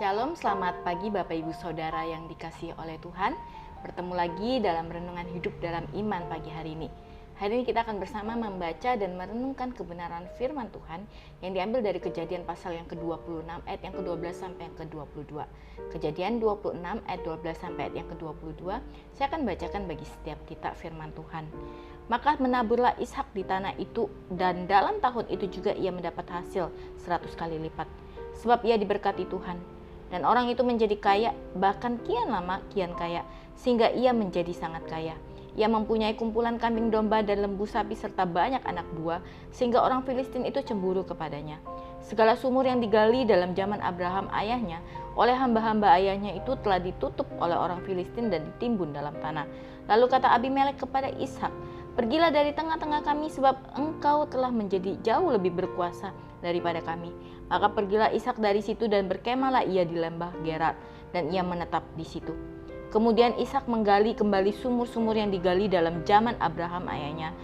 Shalom, selamat pagi Bapak Ibu Saudara yang dikasihi oleh Tuhan. Bertemu lagi dalam renungan hidup dalam iman pagi hari ini. Hari ini kita akan bersama membaca dan merenungkan kebenaran firman Tuhan yang diambil dari Kejadian pasal yang ke-26 ayat yang ke-12 sampai yang ke-22. Kejadian 26 ayat 12 sampai ayat yang ke-22. Saya akan bacakan bagi setiap kita firman Tuhan. Maka menaburlah Ishak di tanah itu, dan dalam tahun itu juga ia mendapat hasil 100 kali lipat, sebab ia diberkati Tuhan. Dan orang itu menjadi kaya, bahkan kian lama kian kaya, sehingga ia menjadi sangat kaya. Ia mempunyai kumpulan kambing domba dan lembu sapi serta banyak anak buah, sehingga orang Filistin itu cemburu kepadanya. Segala sumur yang digali dalam zaman Abraham ayahnya oleh hamba-hamba ayahnya itu telah ditutup oleh orang Filistin dan ditimbun dalam tanah. Lalu kata Abimelek kepada Ishak, "Pergilah dari tengah-tengah kami, sebab engkau telah menjadi jauh lebih berkuasa daripada kami." Maka pergilah Ishak dari situ dan berkemahlah ia di lembah Gerar, dan ia menetap di situ. Kemudian Ishak menggali kembali sumur-sumur yang digali dalam zaman Abraham ayahnya,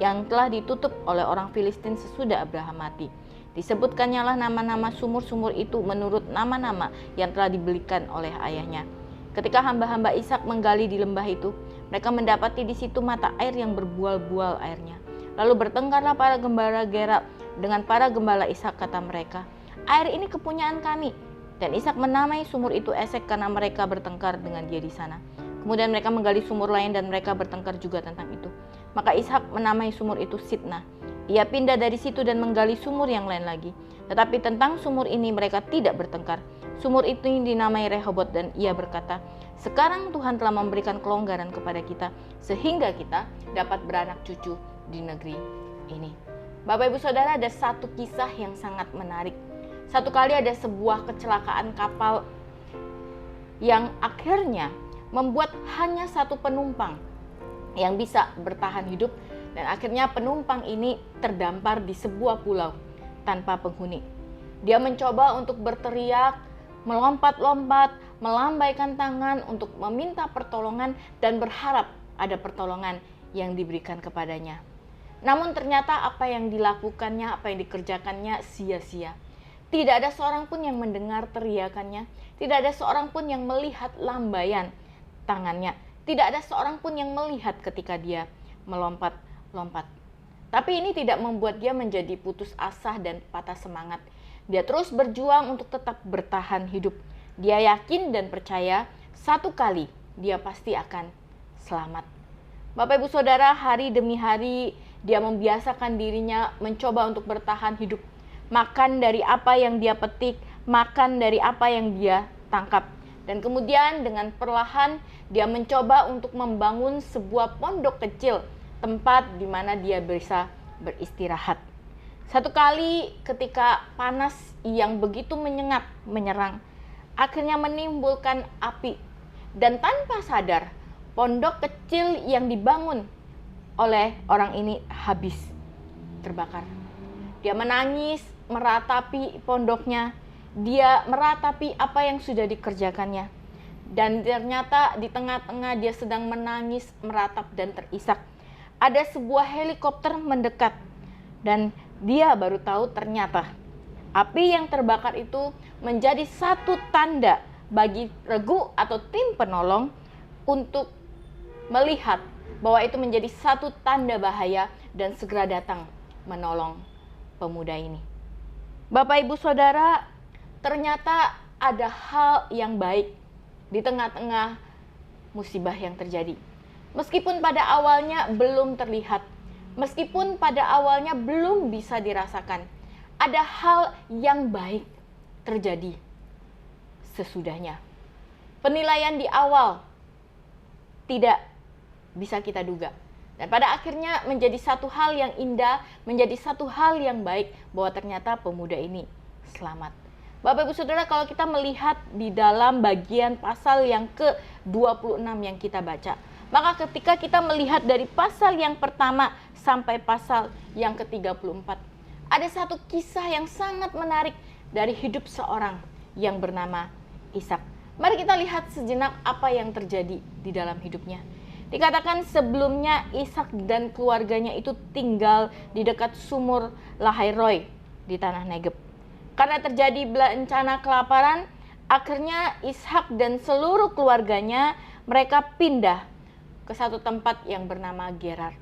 yang telah ditutup oleh orang Filistin sesudah Abraham mati. Disebutkannya lah nama-nama sumur-sumur itu menurut nama-nama yang telah dibelikan oleh ayahnya. Ketika hamba-hamba Ishak menggali di lembah itu, mereka mendapati di situ mata air yang berbual-bual airnya. Lalu bertengkarlah para gembala Gerar dengan para gembala Ishak, kata mereka, "Air ini kepunyaan kami." Dan Ishak menamai sumur itu Esek karena mereka bertengkar dengan dia di sana. Kemudian mereka menggali sumur lain dan mereka bertengkar juga tentang itu. Maka Ishak menamai sumur itu Sitnah. Ia pindah dari situ dan menggali sumur yang lain lagi. Tetapi tentang sumur ini mereka tidak bertengkar. Sumur itu dinamai Rehobot, dan ia berkata, "Sekarang Tuhan telah memberikan kelonggaran kepada kita, sehingga kita dapat beranak cucu di negeri ini." Bapak Ibu Saudara, ada satu kisah yang sangat menarik. Satu kali ada sebuah kecelakaan kapal yang akhirnya membuat hanya satu penumpang yang bisa bertahan hidup, dan akhirnya penumpang ini terdampar di sebuah pulau tanpa penghuni. Dia mencoba untuk berteriak, melompat-lompat, melambaikan tangan untuk meminta pertolongan dan berharap ada pertolongan yang diberikan kepadanya. Namun ternyata apa yang dilakukannya, apa yang dikerjakannya sia-sia. Tidak ada seorang pun yang mendengar teriakannya, tidak ada seorang pun yang melihat lambaian tangannya, tidak ada seorang pun yang melihat ketika dia melompat-lompat. Tapi ini tidak membuat dia menjadi putus asa dan patah semangat. Dia terus berjuang untuk tetap bertahan hidup. Dia yakin dan percaya satu kali dia pasti akan selamat. Bapak Ibu Saudara, hari demi hari dia membiasakan dirinya mencoba untuk bertahan hidup. Makan dari apa yang dia petik, makan dari apa yang dia tangkap. Dan kemudian dengan perlahan dia mencoba untuk membangun sebuah pondok kecil, tempat di mana dia bisa beristirahat. Satu kali ketika panas yang begitu menyengat menyerang, akhirnya menimbulkan api. Dan tanpa sadar, pondok kecil yang dibangun oleh orang ini habis terbakar. Dia menangis, meratapi pondoknya, dia meratapi apa yang sudah dikerjakannya. Dan ternyata di tengah-tengah dia sedang menangis, meratap dan terisak, ada sebuah helikopter mendekat. Dan dia baru tahu ternyata api yang terbakar itu menjadi satu tanda bagi regu atau tim penolong untuk melihat bahwa itu menjadi satu tanda bahaya dan segera datang menolong pemuda ini. Bapak Ibu Saudara, ternyata ada hal yang baik di tengah-tengah musibah yang terjadi. Meskipun pada awalnya belum terlihat, meskipun pada awalnya belum bisa dirasakan, ada hal yang baik terjadi sesudahnya. Penilaian di awal tidak bisa kita duga. Dan pada akhirnya menjadi satu hal yang indah, menjadi satu hal yang baik bahwa ternyata pemuda ini selamat. Bapak Ibu Saudara, kalau kita melihat di dalam bagian pasal yang ke-26 yang kita baca, maka ketika kita melihat dari pasal yang pertama sampai pasal yang ke-34, ada satu kisah yang sangat menarik dari hidup seorang yang bernama Ishak. Mari kita lihat sejenak apa yang terjadi di dalam hidupnya. Dikatakan sebelumnya Ishak dan keluarganya itu tinggal di dekat sumur Lahai Roi di tanah Negeb. Karena terjadi bencana kelaparan, Akhirnya Ishak dan seluruh keluarganya mereka pindah ke satu tempat yang bernama Gerar.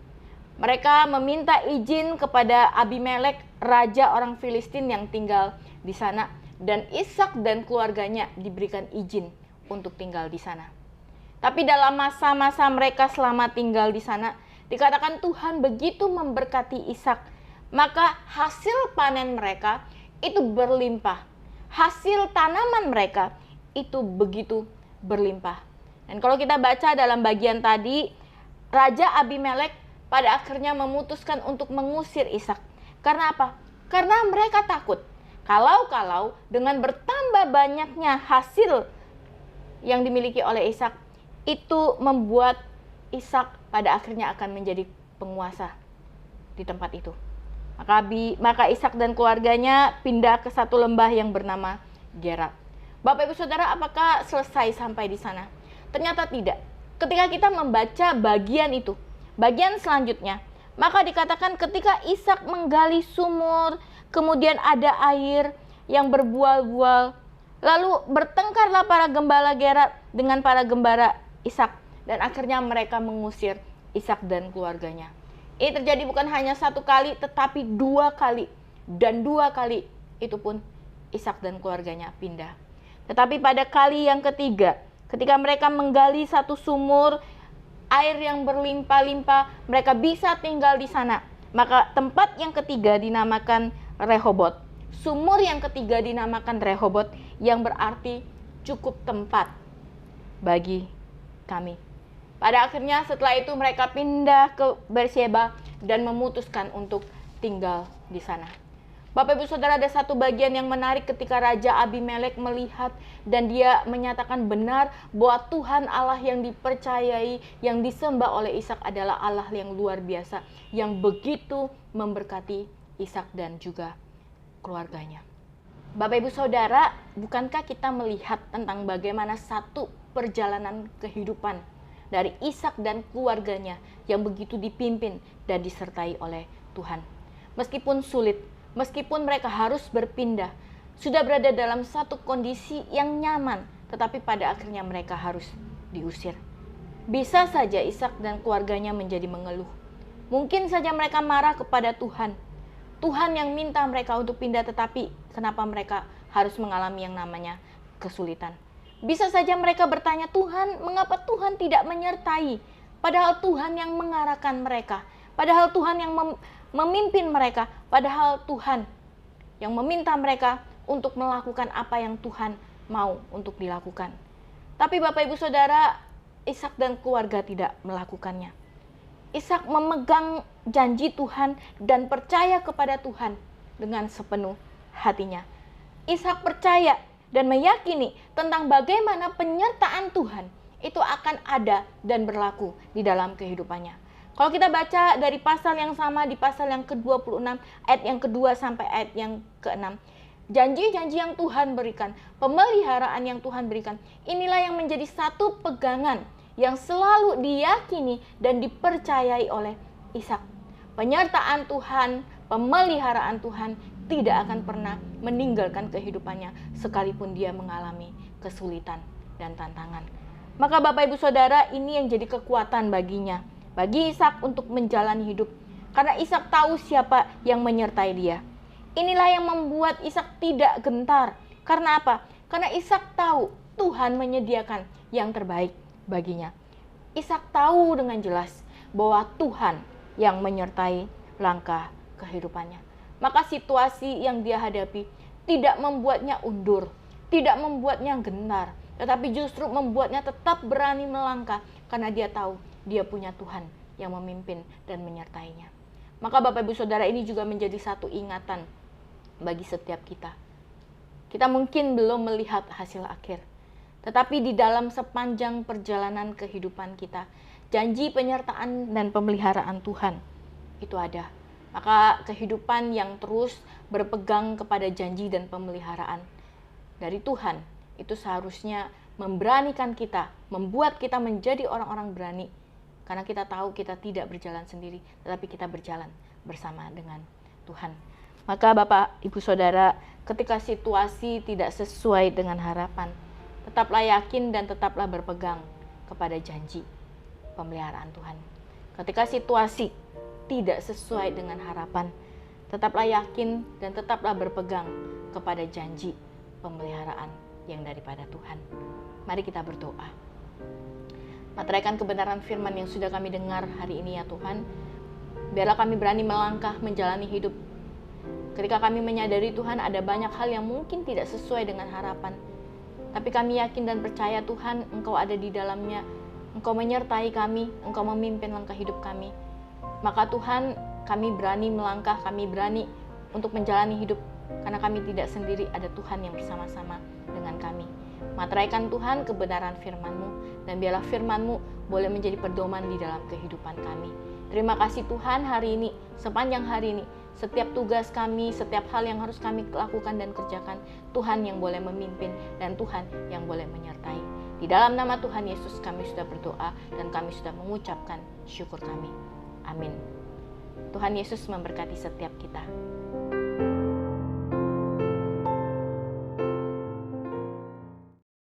Mereka meminta izin kepada Abimelek, raja orang Filistin yang tinggal di sana, dan Ishak dan keluarganya diberikan izin untuk tinggal di sana. Tapi dalam masa-masa mereka selama tinggal di sana, dikatakan Tuhan begitu memberkati Ishak, maka hasil panen mereka itu berlimpah. Hasil tanaman mereka itu begitu berlimpah. Dan kalau kita baca dalam bagian tadi, Raja Abimelek pada akhirnya memutuskan untuk mengusir Ishak. Karena apa? Karena mereka takut. Kalau dengan bertambah banyaknya hasil yang dimiliki oleh Ishak, itu membuat Ishak pada akhirnya akan menjadi penguasa di tempat itu. Maka Ishak dan keluarganya pindah ke satu lembah yang bernama Gerar. Bapak Ibu Saudara, apakah selesai sampai di sana? Ternyata tidak. Ketika kita membaca bagian itu, bagian selanjutnya, maka dikatakan ketika Ishak menggali sumur, kemudian ada air yang berbual-bual, lalu bertengkarlah para gembala Gerar dengan para gembala Ishak, dan akhirnya mereka mengusir Ishak dan keluarganya. Ini terjadi bukan hanya satu kali, tetapi 2 kali. Dan 2 kali itu pun Ishak dan keluarganya pindah. Tetapi pada kali yang ketiga, ketika mereka menggali satu sumur, air yang berlimpah-limpah, mereka bisa tinggal di sana. Maka tempat yang ketiga dinamakan Rehobot. Sumur yang ketiga dinamakan Rehobot, yang berarti cukup tempat bagi kami. Pada akhirnya setelah itu mereka pindah ke Beersheba dan memutuskan untuk tinggal di sana. Bapak Ibu Saudara, ada satu bagian yang menarik ketika Raja Abimelek melihat dan dia menyatakan benar bahwa Tuhan Allah yang dipercayai, yang disembah oleh Ishak adalah Allah yang luar biasa, yang begitu memberkati Ishak dan juga keluarganya. Bapak Ibu Saudara, bukankah kita melihat tentang bagaimana satu perjalanan kehidupan dari Ishak dan keluarganya yang begitu dipimpin dan disertai oleh Tuhan. Meskipun sulit, meskipun mereka harus berpindah, sudah berada dalam satu kondisi yang nyaman, tetapi pada akhirnya mereka harus diusir. Bisa saja Ishak dan keluarganya menjadi mengeluh. Mungkin saja mereka marah kepada Tuhan. Tuhan yang minta mereka untuk pindah, tetapi kenapa mereka harus mengalami yang namanya kesulitan? Bisa saja mereka bertanya, Tuhan, mengapa Tuhan tidak menyertai? Padahal Tuhan yang mengarahkan mereka. Padahal Tuhan yang memimpin mereka. Padahal Tuhan yang meminta mereka untuk melakukan apa yang Tuhan mau untuk dilakukan. Tapi Bapak Ibu Saudara, Ishak dan keluarga tidak melakukannya. Ishak memegang janji Tuhan dan percaya kepada Tuhan dengan sepenuh hatinya. Ishak percaya dan meyakini tentang bagaimana penyertaan Tuhan itu akan ada dan berlaku di dalam kehidupannya. Kalau kita baca dari pasal yang sama di pasal yang ke-26, ayat yang kedua sampai ayat yang ke-6. Janji-janji yang Tuhan berikan, pemeliharaan yang Tuhan berikan, inilah yang menjadi satu pegangan yang selalu diyakini dan dipercayai oleh Ishak. Penyertaan Tuhan, pemeliharaan Tuhan tidak akan pernah meninggalkan kehidupannya sekalipun dia mengalami kesulitan dan tantangan. Maka Bapak Ibu Saudara, ini yang jadi kekuatan baginya, bagi Ishak untuk menjalani hidup. Karena Ishak tahu siapa yang menyertai dia. Inilah yang membuat Ishak tidak gentar. Karena apa? Karena Ishak tahu Tuhan menyediakan yang terbaik baginya. Ishak tahu dengan jelas bahwa Tuhan yang menyertai langkah kehidupannya. Maka situasi yang dia hadapi tidak membuatnya undur, tidak membuatnya gentar, tetapi justru membuatnya tetap berani melangkah karena dia tahu dia punya Tuhan yang memimpin dan menyertainya. Maka Bapak Ibu Saudara, ini juga menjadi satu ingatan bagi setiap kita. Kita mungkin belum melihat hasil akhir, tetapi di dalam sepanjang perjalanan kehidupan kita, janji penyertaan dan pemeliharaan Tuhan itu ada. Maka kehidupan yang terus berpegang kepada janji dan pemeliharaan dari Tuhan itu seharusnya memberanikan kita, membuat kita menjadi orang-orang berani. Karena kita tahu kita tidak berjalan sendiri, tetapi kita berjalan bersama dengan Tuhan. Maka Bapak, Ibu, Saudara, ketika situasi tidak sesuai dengan harapan, tetaplah yakin dan tetaplah berpegang kepada janji pemeliharaan Tuhan. Ketika situasi tidak sesuai dengan harapan, tetaplah yakin dan tetaplah berpegang kepada janji pemeliharaan yang daripada Tuhan. Mari kita berdoa. Materaikan kebenaran firman yang sudah kami dengar hari ini ya Tuhan. Biarlah kami berani melangkah menjalani hidup. Ketika kami menyadari Tuhan ada banyak hal yang mungkin tidak sesuai dengan harapan. Tapi kami yakin dan percaya Tuhan Engkau ada di dalamnya. Engkau menyertai kami, Engkau memimpin langkah hidup kami. Maka Tuhan, kami berani melangkah, kami berani untuk menjalani hidup. Karena kami tidak sendiri, ada Tuhan yang bersama-sama dengan kami. Materaikan Tuhan kebenaran firman-Mu, dan biarlah firman-Mu boleh menjadi pedoman di dalam kehidupan kami. Terima kasih Tuhan hari ini, sepanjang hari ini, setiap tugas kami, setiap hal yang harus kami lakukan dan kerjakan, Tuhan yang boleh memimpin dan Tuhan yang boleh menyertai. Di dalam nama Tuhan Yesus kami sudah berdoa dan kami sudah mengucapkan syukur kami. Amin. Tuhan Yesus memberkati setiap kita.